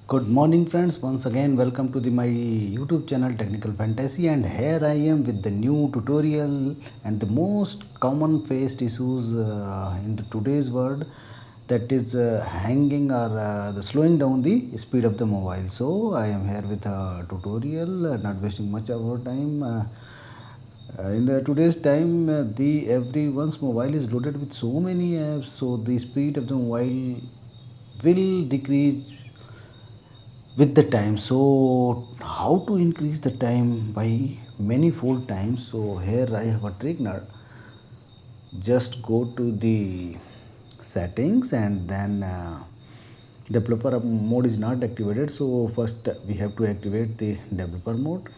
Good morning, friends. Once again, welcome to my YouTube channel Technical Fantasy, and here I am with the new tutorial and the most common faced issues in the today's world, that is hanging or the slowing down the speed of the mobile. So I am here with a tutorial, not wasting much of our time. In the today's time, the everyone's mobile is loaded with so many apps, so the speed of the mobile will decrease with the time. So how to increase the time by many fold times? So here I have a trick. Now just go to the settings, and then developer mode is not activated, so first we have to activate the developer mode.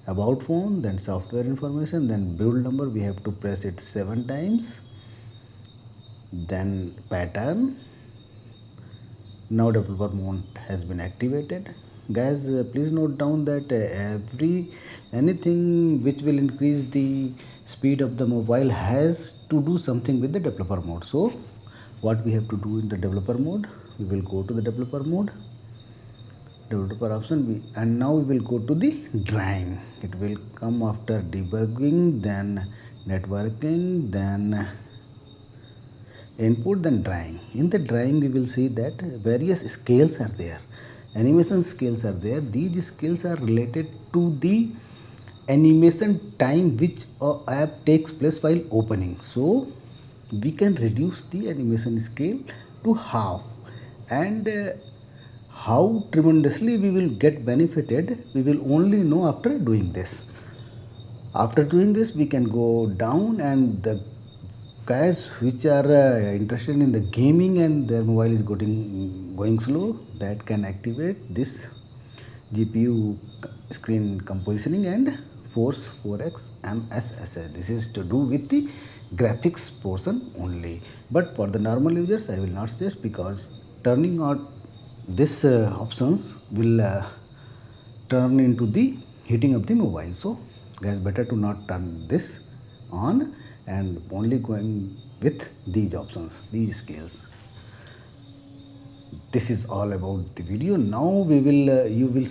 About phone, then software information, then build number, we have to press it 7 times, then pattern. Now developer mode has been activated. Guys, please note down that anything which will increase the speed of the mobile has to do something with the developer mode. So what we have to do in the developer mode, we will go to the developer mode, developer option, and now we will go to the drawing. It will come after debugging, then networking, then input, then drawing. In the drawing we will see that various scales are there, animation scales are there. These scales are related to the animation time which a app takes place while opening. So we can reduce the animation scale to half, and how tremendously we will get benefited, we will only know after doing this. After doing this, we can go down, and the guys which are interested in the gaming and their mobile is going slow, that can activate this GPU screen compositioning and force 4x MSSA. This is to do with the graphics portion only, but for the normal users I will not suggest, because turning on this options will turn into the heating of the mobile. So guys, better to not turn this on and only going with these options, these scales. This is all about the video. Now we will you will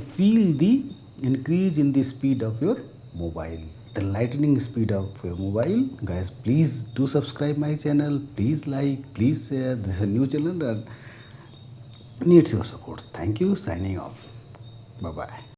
feel the increase in the speed of your mobile, the lightning speed of your mobile. Guys, please do subscribe my channel, please like, please share. This is a new channel and needs your support. Thank you. Signing off. Bye bye.